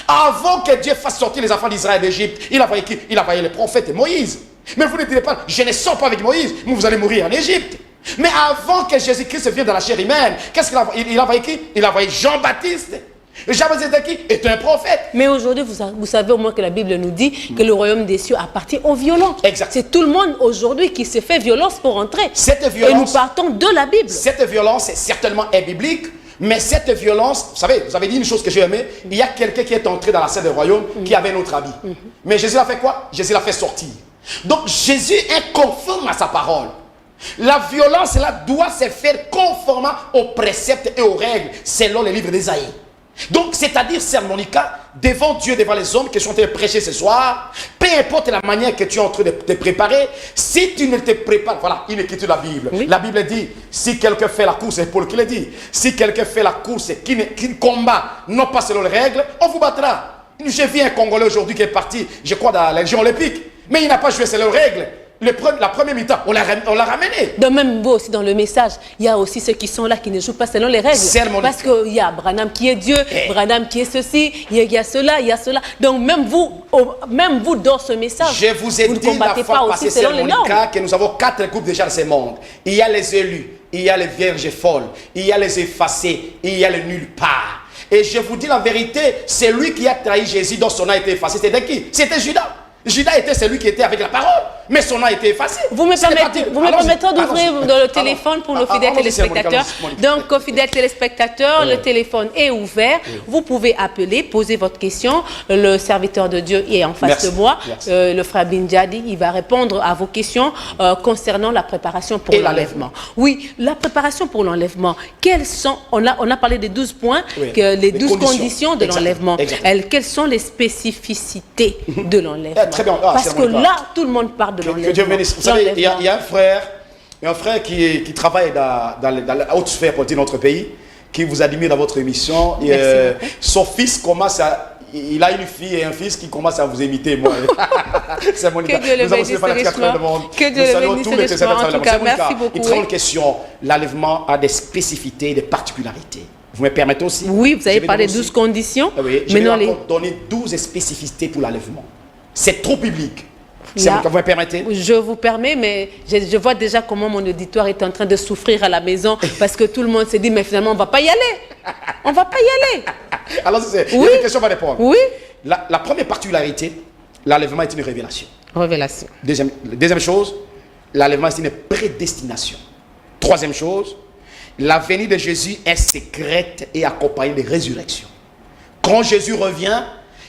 Avant que Dieu fasse sortir les enfants d'Israël d'Égypte, il a envoyé qui? Il a envoyé les prophètes et Moïse. Mais vous ne direz pas, je ne sors pas avec Moïse, mais vous allez mourir en Égypte. Mais avant que Jésus-Christ vienne dans la chair humaine, qu'est-ce qu'il a envoyé? Il a envoyé qui? Il a envoyé Jean-Baptiste. Jean-Baptiste était qui? Est un prophète. Mais aujourd'hui, vous savez au moins que la Bible nous dit que le royaume des cieux appartient aux violents. Exact. C'est tout le monde aujourd'hui qui se fait violence pour entrer. Cette violence, et nous partons de la Bible. Cette violence est certainement biblique. Mais cette violence, vous savez, vous avez dit une chose que j'ai aimée, il y a quelqu'un qui est entré dans la scène du royaume qui avait un autre habit. Mais Jésus a fait quoi? Jésus l'a fait sortir. Donc Jésus est conforme à sa parole. La violence là doit se faire conformément aux préceptes et aux règles selon les livres d'Ésaïe. Donc, c'est-à-dire, Sermonica, devant Dieu, devant les hommes qui sont en train de prêcher ce soir, peu importe la manière que tu es en train de te préparer, si tu ne te prépares, voilà, une écriture de la Bible. Oui. La Bible dit, si quelqu'un fait la course, c'est Paul qui le dit, si quelqu'un fait la course qui combat, non pas selon les règles, on vous battra. J'ai vu un Congolais aujourd'hui qui est parti, je crois, dans la Légion olympique, mais il n'a pas joué selon les règles. La première mi-temps, on l'a ramené. Donc même vous aussi dans le message, il y a aussi ceux qui sont là qui ne jouent pas selon les règles. Parce qu'il y a Branham qui est Dieu, Branham qui est ceci, il y a cela, il y a cela. Donc même vous dans ce message, je vous ai dit la fois passée, Sermonica, que nous avons 4 groupes déjà dans ce monde. Il y a les élus, il y a les vierges folles, il y a les effacés, il y a les nulle part. Et je vous dis la vérité, c'est lui qui a trahi Jésus dont son nom a été effacé. C'était qui? C'était Judas. Judas était celui qui était avec la parole. mais son nom a été effacé. Vous me permettrez d'ouvrir le téléphone pour nos fidèles téléspectateurs. Donc, fidèles téléspectateurs, le téléphone est ouvert. Vous pouvez appeler, poser votre question. Le serviteur de Dieu est en face de moi. Le frère Bindjadi, il va répondre à vos questions concernant la préparation pour l'enlèvement. Oui, la préparation pour l'enlèvement. Quels sont, on a parlé des 12 points, les 12 conditions de l'enlèvement. Quelles sont les spécificités de l'enlèvement? Très bien. Parce que là, tout le monde parle de l'enlèvement. Que Dieu bénisse. Vous savez, il y a un frère qui travaille dans la haute sphère politique de notre pays, qui vous admire dans votre émission. Et, son fils commence à... Il a une fille et un fils qui commencent à vous imiter, moi. C'est Monica. Que Dieu le bénisse richement. Que Dieu le bénisse richement. En tout cas, merci beaucoup. Une très bonne question. L'enlèvement a des spécificités, des particularités. Vous me permettez aussi? Oui, vous avez parlé de 12 conditions. Oui, je vais donner 12 spécificités pour l'enlèvement. C'est trop public. Vous me permettez? Je vous permets, mais je vois déjà comment mon auditoire est en train de souffrir à la maison parce que tout le monde s'est dit, mais finalement, on ne va pas y aller. On ne va pas y aller. Alors, il y a une question à répondre. Oui. La première particularité, l'enlèvement est une révélation. Révélation. Deuxième chose, l'enlèvement est une prédestination. Troisième chose, la venue de Jésus est secrète et accompagnée de résurrection. Quand Jésus revient,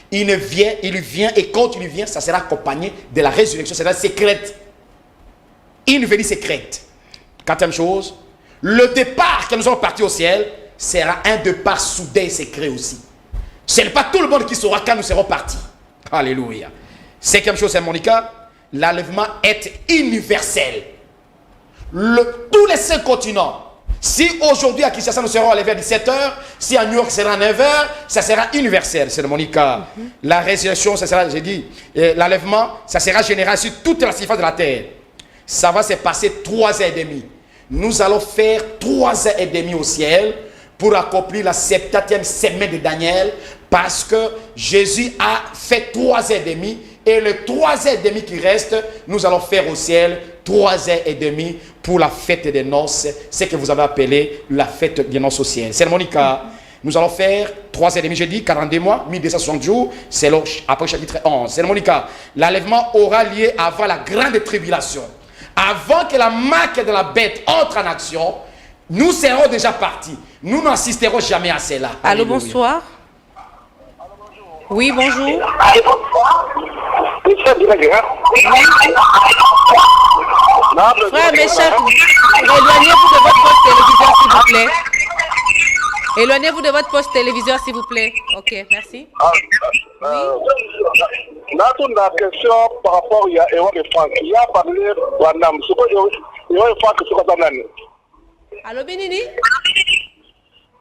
il vient et quand il vient, ça sera accompagné de la résurrection, c'est-à-dire secrète. Une venue secrète. Quatrième chose, le départ que nous sommes partis au ciel sera un départ soudain et secret aussi. Ce n'est pas tout le monde qui saura quand nous serons partis. Alléluia. Cinquième chose, c'est Monica, l'enlèvement est universel. Tous les 5 continents. Si aujourd'hui à Kinshasa nous serons enlevés à 17h, si à New York sera à 9h, ça sera universel, c'est Monica. La résurrection, ça sera, j'ai dit, l'enlèvement, ça sera général sur toute la surface de la terre. Ça va se passer 3h30. Nous allons faire 3h30 au ciel pour accomplir la 70e semaine de Daniel, parce que Jésus a fait 3h30 et le 3h30 qui reste, nous allons faire au ciel 3h30 pour la fête des noces, ce que vous avez appelé la fête des noces au ciel. C'est Monica. Nous allons faire 3h30, j'ai dit, 42 mois, 1260 jours, c'est après chapitre 11. C'est Monica. L'enlèvement aura lieu avant la grande tribulation. Avant que la marque de la bête entre en action, nous serons déjà partis. Nous n'assisterons jamais à cela. Allô, bonsoir. Oui, bonjour. Frère, mes chers, éloignez-vous de votre poste téléviseur, s'il vous plaît. Éloignez-vous de votre poste téléviseur, s'il vous plaît. Ok, merci. Dans la question par rapport à Ewan et Franck, il y a parlé de Wanam. C'est quoi Ewan et Franck, c'est quoi ça? Allô, Benini?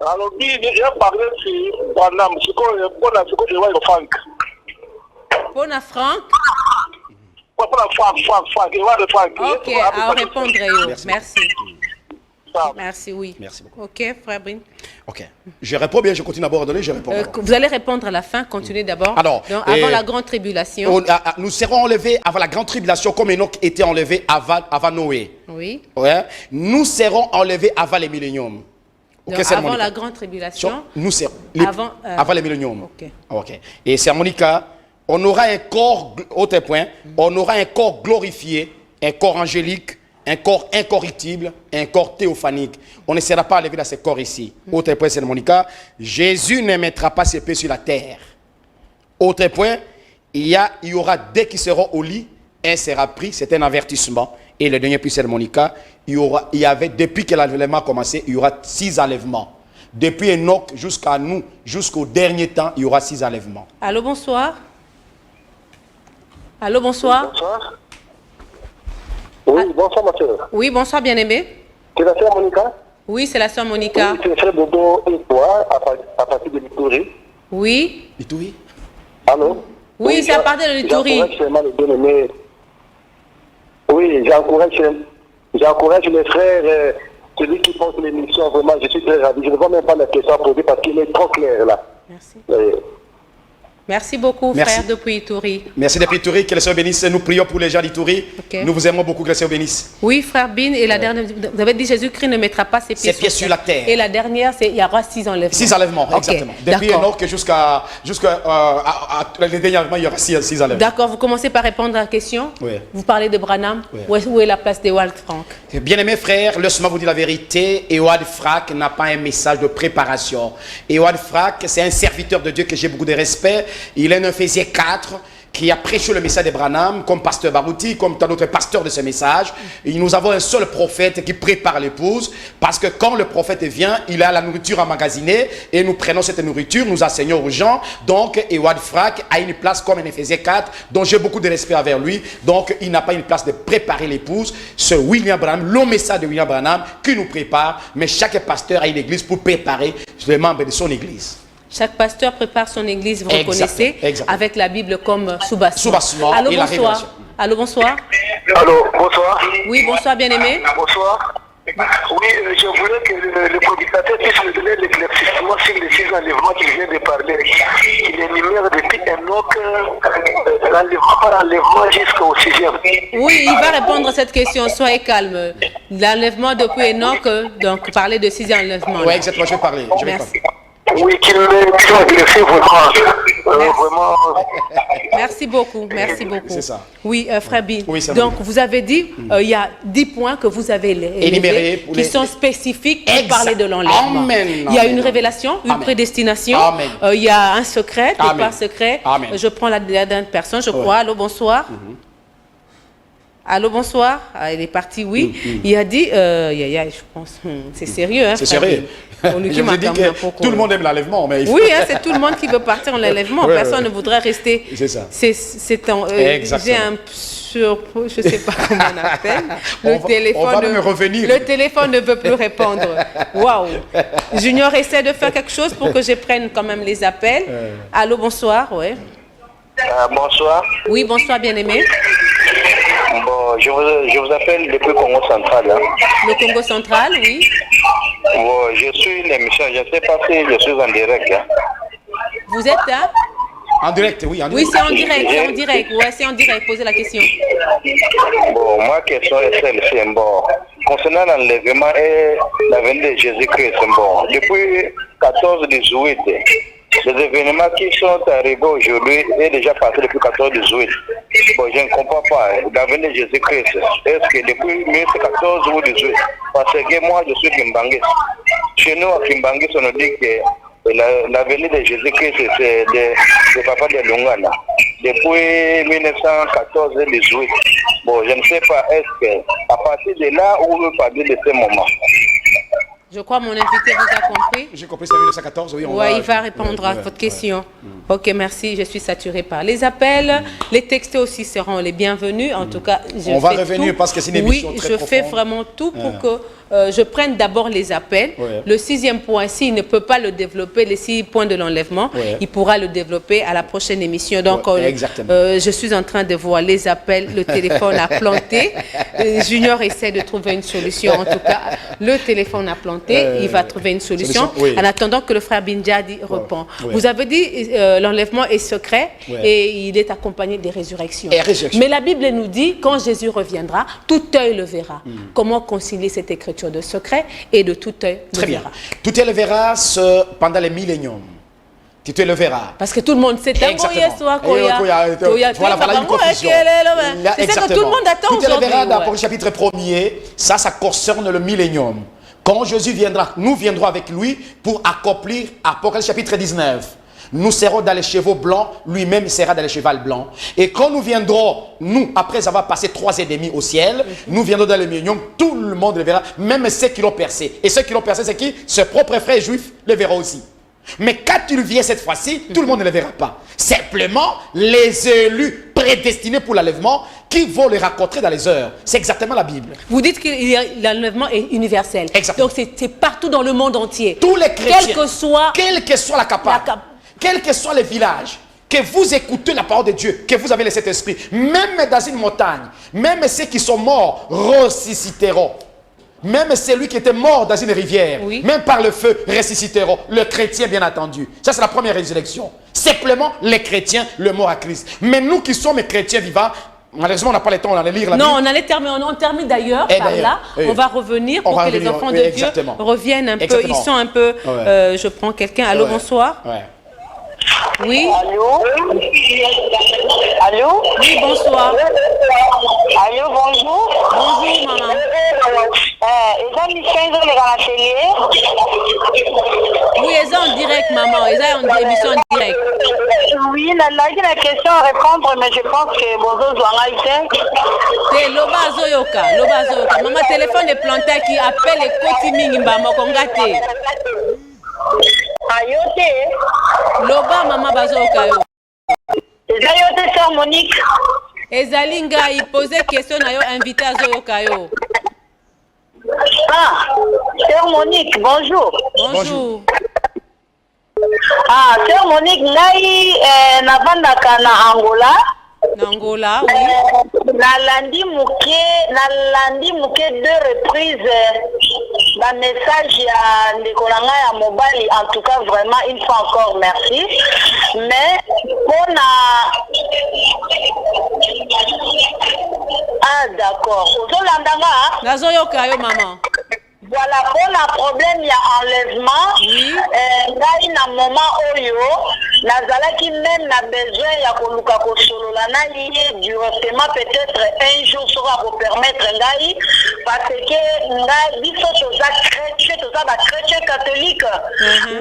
Alors, il y a parlé de Wanam. C'est quoi Ewan et Franck? Bona Franck? Franck, Ewan et Franck. Ok, à répondre. Merci. Merci, oui. Merci beaucoup. Ok, frère Brin. Ok. Je réponds bien, je continue d'abord à donner, je réponds. Vous allez répondre à la fin, continuez d'abord. Alors, avant la grande tribulation. Nous serons enlevés avant la grande tribulation, comme Enoch était enlevé avant Noé. Oui. Ouais. Nous serons enlevés avant les milléniums. Okay, avant la grande tribulation. Nous serons avant les milléniums. Ok. Ok. Et c'est Monica, on aura un corps, autre point, on aura un corps glorifié, un corps angélique, un corps incorruptible, un corps théophanique. On ne sera pas enlevé dans ce corps ici. Autre point, c'est Monica. Jésus ne mettra pas ses pieds sur la terre. Autre point, il y aura dès qu'ils seront au lit, un sera pris, c'est un avertissement. Et le dernier point, c'est Monica. Il y avait, depuis que l'enlèvement a commencé, il y aura 6 enlèvements. Depuis Enoch jusqu'à nous, jusqu'au dernier temps, il y aura 6 enlèvements. Allô, bonsoir. Allô, bonsoir. Bonsoir. Oui, bonsoir, ma soeur. Oui, bonsoir, bien-aimé. C'est la soeur Monica? Oui, c'est la soeur Monica. Oui, c'est le frère Bobo et toi, à partir de l'Itourie. Oui. L'Itourie? Allô? Oui, c'est à partir de l'Itourie. Oui, j'encourage les frères, celui qui porte l'émission, vraiment, je suis très ravi. Je ne vois même pas la question à poser parce qu'il est trop clair là. Merci. Merci beaucoup, frère depuis Ituri. Merci depuis Ituri. Que le Seigneur bénisse. Nous prions pour les gens d'Ituri. Nous vous aimons beaucoup. Que le Seigneur bénisse. Oui, frère Bin. Et la dernière, vous avez dit Jésus-Christ ne mettra pas ses pieds sur la terre. Et la dernière, c'est il y aura 6 enlèvements. 6 enlèvements, exactement. Depuis Enoch jusqu'à les derniers enlèvements, il y aura 6 enlèvements. D'accord. Vous commencez par répondre à la question. Oui. Vous parlez de Branham. Oui. Où est la place d'Ewald Frank? Bien-aimés frères, laisse-moi vous dire la vérité. Ewald Frank n'a pas un message de préparation. Ewald Frank, c'est un serviteur de Dieu que j'ai beaucoup de respect. Il est un Éphésiens 4 qui a prêché le message de Branham, comme pasteur Barouti, comme tant d'autres pasteurs de ce message. Et nous avons un seul prophète qui prépare l'épouse, parce que quand le prophète vient, il a la nourriture emmagasinée, et nous prenons cette nourriture, nous enseignons aux gens. Donc, Ewald Frank a une place comme un Éphésiens 4, dont j'ai beaucoup de respect envers lui. Donc, il n'a pas une place de préparer l'épouse. C'est William Branham, le message de William Branham, qui nous prépare. Mais chaque pasteur a une église pour préparer les membres de son église. Chaque pasteur prépare son église, vous reconnaissez, avec la Bible comme sous-bassement. Allô, bonsoir. Allô, bonsoir. Allô, bonsoir. Oui, bonsoir, bien-aimé. Bonsoir. Oui, je voulais que le prédicateur puisse me donner l'éclaircissement sur les 6 enlèvements qu'il vient de parler. Il énumère depuis Enoch l'enlèvement par enlèvement jusqu'au 6e. Oui, il va répondre à cette question, soyez calme. L'enlèvement depuis Enoch, donc parler de 6 enlèvements. Oui, exactement, je vais parler. Merci. Oui, qu'il m'ait agressé vraiment. Merci beaucoup, merci beaucoup. C'est ça. Oui, frère Bin. Oui, donc, vous avez dit, il y a 10 points que vous avez énumérés qui sont spécifiques pour parler de l'enlèvement. Il y a une révélation, une prédestination. Il y a un secret, des pas secrets. Je prends la dernière personne, je crois. Allô, bonsoir. Allô, bonsoir. Ah, il est parti, oui. Il a dit, je pense, c'est sérieux. Hein, c'est sérieux. Je vous ai dit que tout le monde aime l'enlèvement. Oui, hein, c'est tout le monde qui veut partir en enlèvement. Personne ne voudrait rester. C'est ça. J'ai un surpôt, je ne sais pas comment on appelle. Le téléphone ne veut plus répondre. Waouh. Junior essaie de faire quelque chose pour que je prenne quand même les appels. Allô, bonsoir. Ouais. Bonsoir. Oui, bonsoir, bien-aimé. Bon, je vous appelle depuis Congo central. Hein. Le Congo central, oui. Bon, je suis l'émission, je ne sais pas si je suis en direct. Hein. Vous êtes là? En direct, oui. Oui, c'est en direct, c'est en direct. Ouais, c'est en direct. Posez la question. Bon, ma question est celle-ci. Bon, concernant l'enlèvement et la venue de Jésus-Christ, bon, depuis 14-18, les événements qui sont arrivés aujourd'hui est déjà passé depuis 14-18. Bon, je ne comprends pas. La venue de Jésus-Christ, est-ce que depuis 14 ou 18? Parce que moi, je suis Kimbangis. Chez nous, à Kimbangis, on nous dit que la venue de Jésus-Christ, c'est le papa de Lungana. Depuis 1914 et 18. Bon, je ne sais pas, est-ce qu'à partir de là, ou on parler de ce moment? Je crois que mon invité vous a compris. J'ai compris, c'est 1914, oui. Oui, il va répondre à votre question. Ok, merci, je suis saturée par les appels. Les textos aussi seront les bienvenus. En tout cas, on va revenir parce que c'est une émission très profonde. Oui, je fais vraiment tout pour que je prenne d'abord les appels. Le 6e point, s'il ne peut pas le développer, les 6 points de l'enlèvement, il pourra le développer à la prochaine émission. Donc, je suis en train de voir les appels, le téléphone a planté. Junior essaie de trouver une solution. En tout cas, le téléphone a planté, il va trouver une solution. En attendant que le frère Binjadi répond. Vous avez dit l'enlèvement est secret et il est accompagné des résurrections. Mais la Bible nous dit, quand Jésus reviendra, tout œil le verra. Comment concilier cette écriture de secret et de tout œil le verra? Tout œil le verra pendant les milléniums. Tout œil le verra. Parce que tout le monde sait. Voilà une confusion. C'est ça que tout le monde attend aujourd'hui. Tout œil le verra dans le chapitre 1er, ça concerne le millénium. Quand Jésus viendra, nous viendrons avec lui pour accomplir Apocalypse chapitre 19. Nous serons dans les chevaux blancs, lui-même sera dans les chevaux blancs. Et quand nous viendrons, nous, après avoir passé 3 ans et demi au ciel, nous viendrons dans le millénium, tout le monde le verra, même ceux qui l'ont percé. Et ceux qui l'ont percé, c'est qui? Ses propres frères juifs le verront aussi. Mais quand il vient cette fois-ci, tout le monde ne le verra pas. Simplement, les élus prédestinés pour l'enlèvement qui vont les rencontrer dans les heures. C'est exactement la Bible. Vous dites que l'enlèvement est universel. Exactement. Donc c'est partout dans le monde entier. Tous les chrétiens, quelle que soit la capitale, quels que soient les villages, que vous écoutez la parole de Dieu, que vous avez le Saint-Esprit, même dans une montagne, même ceux qui sont morts ressusciteront. Même celui qui était mort dans une rivière, même par le feu, ressusciteront. Le chrétien, bien entendu. Ça, c'est la première résurrection. simplement les chrétiens le mort à Christ. Mais nous qui sommes chrétiens vivants, malheureusement, on n'a pas le temps, on allait lire la Bible. Non, on termine d'ailleurs par là. On va revenir pour que les enfants de Dieu reviennent un peu. Ils sont un peu... je prends quelqu'un. Allô, bonsoir. Oui. Allô. Allô. Oui, bonsoir. Allô, bonjour. Bonjour, maman. Oui, ils sont en direct, maman. Ils sont en émission en direct. Oui, la question à répondre, mais je pense que bonjour, c'est Loba Zoyoka. Maman, téléphone est planté qui appelle les Kotiming Mbama Kongate. Ayote. Loba Mama Bazoka. Ayote, sœur Monique. Ezalinga, il posait question à yo invité à Zoyoka yo. Ah, sœur Monique, bonjour. Bonjour. Ah, sœur Monique, ngai navandaka na Angola. Angola, oui. Nalandi muke 2 reprises la message ya Ndekolanga ya Mobali. En tout cas, vraiment, une fois encore, merci. Mais on a... Ah, d'accord. Ozolandanga. Nazoyoka yo, maman. Voilà, pour le problème, il y a enlèvement. Oui. Ngai na moment oyo, nazalaki même na besoin ya koluka kosolola na lié directement peut-être un jour sera pour permettre ngai parce que ngai biso toza chrétien, toza ba chrétien catholique.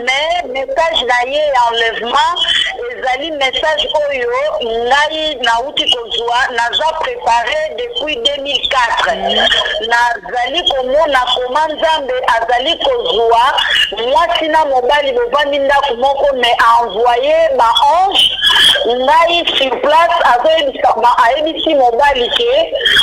Mais message na ye enlèvement, ezali message oyo ngai na uti kozwa naza préparé depuis 2004. Nazali komona comment Nzambe azali kozwa mwasi na mobali bovandi ndako moko mais envoyé ba ange ngai sur place ayebisi mobali ke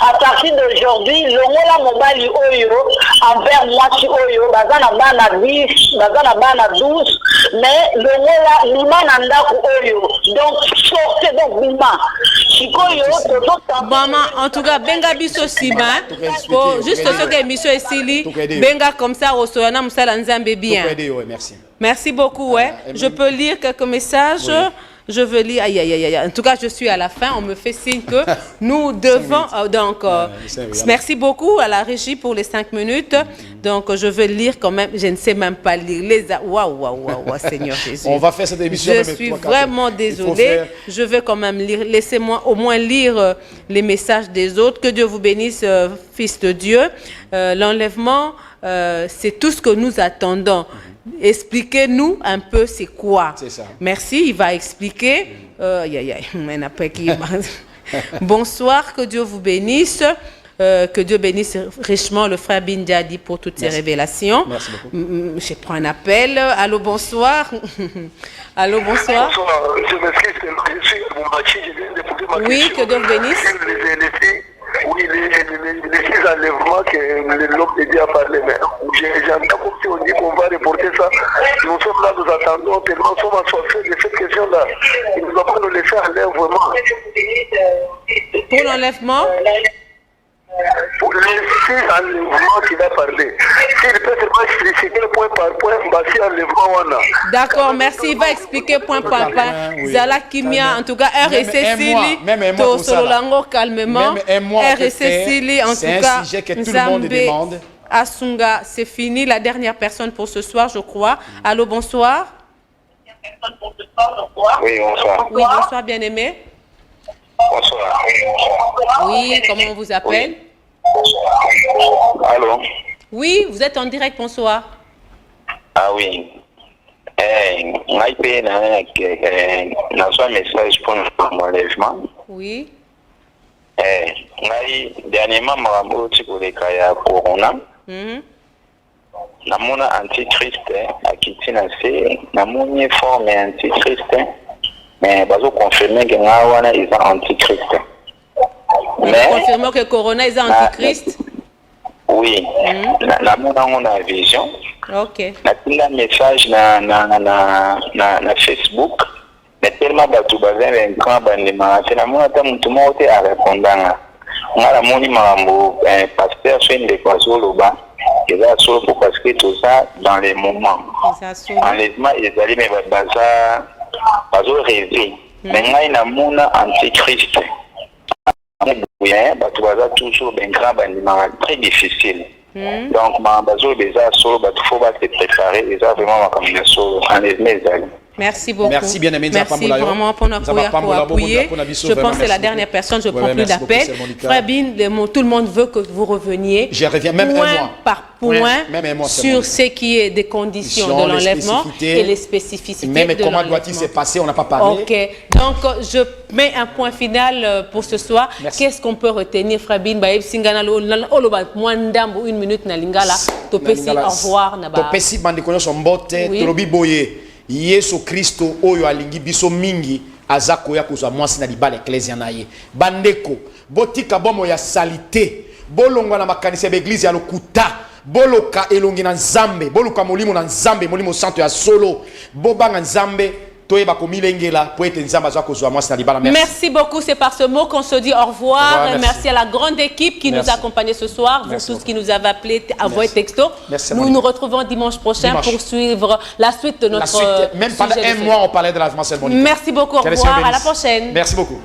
à partir d'aujourd'hui longola mobali oyo envers mwasi oyo baza na bana 10 baza na bana 12 mais longola lima na ndako oyo donc sortez donc lima sikoyo maman en tout cas benga biso sima juste ce que émission esili benga comme ça osoyana musala nzambe bien. Merci beaucoup. Je peux lire quelques messages. Je veux lire. Aïe, aïe, aïe. En tout cas, je suis à la fin. On me fait signe que nous devons. Donc, merci beaucoup à la régie pour les 5 minutes. Donc, je veux lire quand même. Je ne sais même pas lire. Waouh, Seigneur Jésus. On va faire cette émission. Je suis vraiment désolée. Je vais quand même lire. Laissez-moi au moins lire les messages des autres. Que Dieu vous bénisse, fils de Dieu. L'enlèvement, c'est tout ce que nous attendons. Expliquez-nous un peu c'est quoi. C'est ça. Merci, il va expliquer. Bonsoir, que Dieu vous bénisse. Que Dieu bénisse richement le frère Bindiadi pour toutes ces révélations. Merci beaucoup. Je prends un appel. Allô, bonsoir. Allô, bonsoir. Bonsoir, je m'excuse, je suis mon bâti, je viens de poser ma question. Oui, que Dieu vous bénisse. Oui, les 6 enlèvements que l'homme de Dieu a parlé, mais j'entends comme si on dit qu'on va reporter ça. Nous sommes là, nous attendons, tellement nous sommes assoiffés de cette question-là. Il ne doit pas nous laisser aller vraiment. Pour l'enlèvement Pour les 6 enlèvements qu'il a parlé. S'il peut seulement expliciter point par point, si enlèvement on a. D'accord, merci. Il va expliquer point par point. Zala Kimia, en tout cas, RSC Sili, to Sololango calmement. RSC Sili, en tout cas, Nzambe Asunga, c'est fini. La dernière personne pour ce soir, je crois. Allô, bonsoir. Oui, bonsoir. Oui, bonsoir, bien-aimé. Bonsoir. Oui, comment on vous appelle? Allô? Oui, vous êtes en direct, bonsoir. Ah oui. Je un message pour l'enlèvement. Oui. Dernièrement, je suis corona. Namona antichrist à Kitinase, namoni forme antichrist. Mais bazo confirmer que ngawana is antichrist. Mais confirmer que corona is antichrist. Oui. La mona on a vision. OK. Na message na Facebook. Mais tellement batu bazana un bandima, c'est la mona ta mutu mote a répondanga. Ngala moni mambo pasteur chez Ndekwazo Loba. Et là parce que tout ça dans les moments. Enlèvement ils allaient mais baza bazo rêver mais ngai na mona antichrist bato baza toujours bengrand bandimaka très difficile donc bazo beza solo bato faut base préparer eza vraiment makambo ya solo honnêtement ezali. Merci beaucoup. Merci bien aimé. Merci vraiment pour appuyer. Je pense que c'est la dernière personne, je ne prends plus d'appel. Frère Bin, tout le monde veut que vous reveniez. Je reviens même point un mois. Par point sur ce qui est des conditions de l'enlèvement et les spécificités même de comment doit-il se passer, on n'a pas parlé. Ok, donc je mets un point final pour ce soir. Qu'est-ce qu'on peut retenir, Frère Bin? Une minute na lingala, topesi au revoir. Topesi bandikono sombote, tolobi boye. Yesu Kristo oyo alingi biso mingi azako ya kozwa mwasi na libala ecclesia na ye bandeko botika bomo ya salite bolongwa na makanisa ya eglise ya lokuta boloka elongi na nzambe boluka molimo na nzambe molimo santo ya solo bobanga nzambe toyeba komilengela po ete nzambe azwa kozwa mwasi na libala. Merci beaucoup, c'est par ce mot qu'on se dit au revoir. Merci à la grande équipe qui nous a accompagnés ce soir, vous tous qui nous avez appelés à vos textos. Nous nous retrouvons dimanche prochain pour suivre la suite de notre même pendant un mois on parlait de l'avènement cérémonial. Merci beaucoup, au revoir, à la prochaine. Merci beaucoup.